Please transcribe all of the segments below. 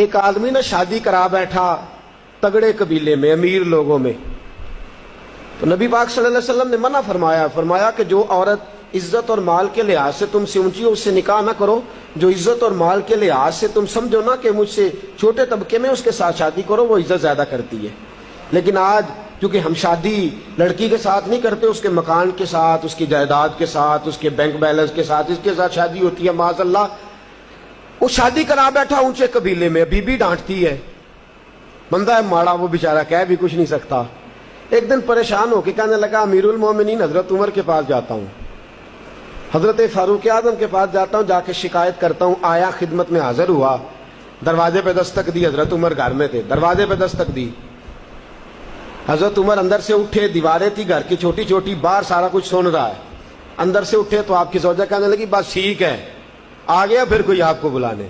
ایک آدمی نے شادی کرا بیٹھا تگڑے قبیلے میں، امیر لوگوں میں، تو نبی پاک صلی اللہ علیہ وسلم نے منع فرمایا کہ جو عورت عزت اور مال کے لحاظ سے تم سے اونچی ہو اس سے نکاح نہ کرو، جو عزت اور مال کے لحاظ سے تم سمجھو نا کہ مجھ سے چھوٹے طبقے میں، اس کے ساتھ شادی کرو، وہ عزت زیادہ کرتی ہے۔ لیکن آج کیونکہ ہم شادی لڑکی کے ساتھ نہیں کرتے، اس کے مکان کے ساتھ، اس کی جائیداد کے ساتھ، اس کے بینک بیلنس کے ساتھ، اس کے ساتھ شادی ہوتی ہے، معاذ اللہ۔ وہ شادی کرا بیٹھا اونچے قبیلے میں، بیوی ڈانٹتی ہے، بندہ ہے ماڑا، وہ بیچارہ کہہ بھی کچھ نہیں سکتا۔ ایک دن پریشان ہو کے کہنے لگا امیر المومنین حضرت عمر کے پاس جاتا ہوں، حضرت فاروق اعظم کے پاس جاتا ہوں، جا کے شکایت کرتا ہوں۔ آیا، خدمت میں حاضر ہوا، دروازے پہ دستک دی، حضرت عمر گھر میں تھے، دروازے پہ دستک دی، حضرت عمر اندر سے اٹھے، دیواریں تھی گھر کی چھوٹی چھوٹی، باہر سارا کچھ سن رہا ہے، اندر سے اٹھے تو آپ کی زوجہ کہنے لگی بس ٹھیک ہے، آ گیا پھر کوئی آپ کو بلانے،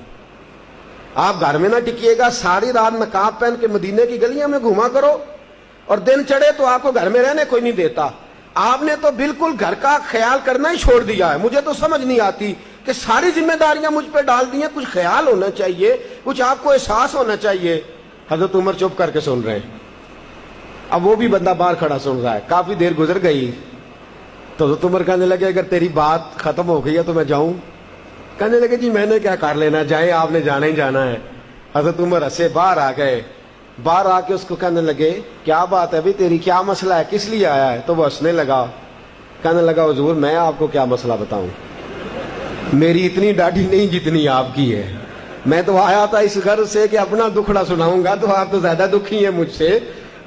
آپ گھر میں نہ ٹکیے گا، ساری رات نقاب پہن کے مدینے کی گلیاں میں گھوما کرو، اور دن چڑھے تو آپ کو گھر میں رہنے کوئی نہیں دیتا۔ آپ نے تو بالکل گھر کا خیال کرنا ہی چھوڑ دیا ہے۔ مجھے تو سمجھ نہیں آتی کہ ساری ذمہ داریاں مجھ پہ ڈال دی ہیں، کچھ خیال ہونا چاہیے، کچھ آپ کو احساس ہونا چاہیے۔ حضرت عمر چپ کر کے سن رہے ہیں، اب وہ بھی بندہ باہر کھڑا سن رہا ہے۔ کافی دیر گزر گئی تو حضرت عمر کہنے لگے اگر تیری بات ختم ہو گئی ہے تو میں جاؤں؟ کہنے لگے جی میں نے کیا کر لینا، جائیں، آپ نے جانا ہی جانا ہے۔ حضرت عمر ہنسے، باہر آ گئے، باہر آ کے اس کو کہنے لگے کیا بات ہے بھی تیری، کیا مسئلہ ہے، کس لیے آیا ہے؟ تو وہ ہنسنے لگا، کہنے لگا حضور میں آپ کو کیا مسئلہ بتاؤں، میری اتنی ڈاڈی نہیں جتنی آپ کی ہے، میں تو آیا تھا اس غرض سے کہ اپنا دکھڑا سناؤں گا، تو آپ تو زیادہ دکھی ہیں مجھ سے۔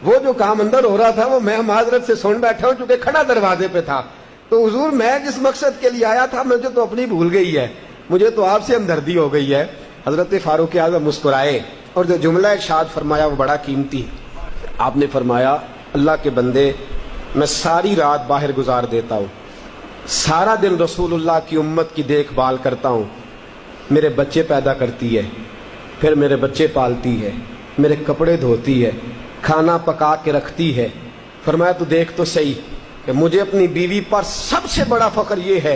وہ جو کام اندر ہو رہا تھا وہ میں معذرت سے سن بیٹھا ہوں، چونکہ کھڑا دروازے پہ تھا۔ تو حضور میں جس مقصد کے لیے آیا تھا مجھے تو اپنی بھول گئی ہے، مجھے تو آپ سے ہمدردی ہو گئی ہے۔ حضرت فاروق اعظم مسکرائے اور جو جملہ ارشاد فرمایا وہ بڑا قیمتی۔ آپ نے فرمایا اللہ کے بندے، میں ساری رات باہر گزار دیتا ہوں، سارا دن رسول اللہ کی امت کی دیکھ بھال کرتا ہوں، میرے بچے پیدا کرتی ہے، پھر میرے بچے پالتی ہے، میرے کپڑے دھوتی ہے، کھانا پکا کے رکھتی ہے۔ فرمایا تو دیکھ تو صحیح کہ مجھے اپنی بیوی پر سب سے بڑا فخر یہ ہے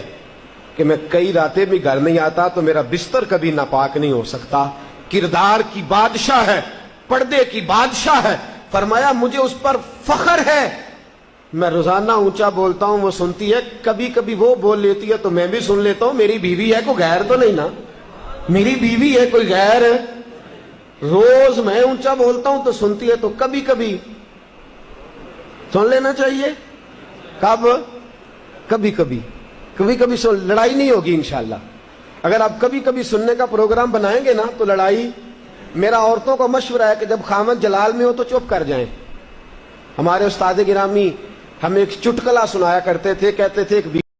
کہ میں کئی راتیں بھی گھر نہیں آتا تو میرا بستر کبھی ناپاک نہیں ہو سکتا۔ کردار کی بادشاہ ہے، پردے کی بادشاہ ہے۔ فرمایا مجھے اس پر فخر ہے، میں روزانہ اونچا بولتا ہوں وہ سنتی ہے، کبھی کبھی وہ بول لیتی ہے تو میں بھی سن لیتا ہوں، میری بیوی ہے، کوئی غیر تو نہیں نا، میری بیوی ہے، کوئی غیر ہے۔ روز میں اونچا بولتا ہوں تو سنتی ہے، تو کبھی کبھی سن لینا چاہیے۔ کب؟ کبھی کبھی سن، لڑائی نہیں ہوگی انشاءاللہ۔ اگر آپ کبھی کبھی سننے کا پروگرام بنائیں گے نا تو لڑائی، میرا عورتوں کا مشورہ ہے کہ جب خامد جلال میں ہو تو چپ کر جائیں۔ ہمارے استاد گرامی ہمیں ایک چٹکلا سنایا کرتے تھے، کہتے تھے ایک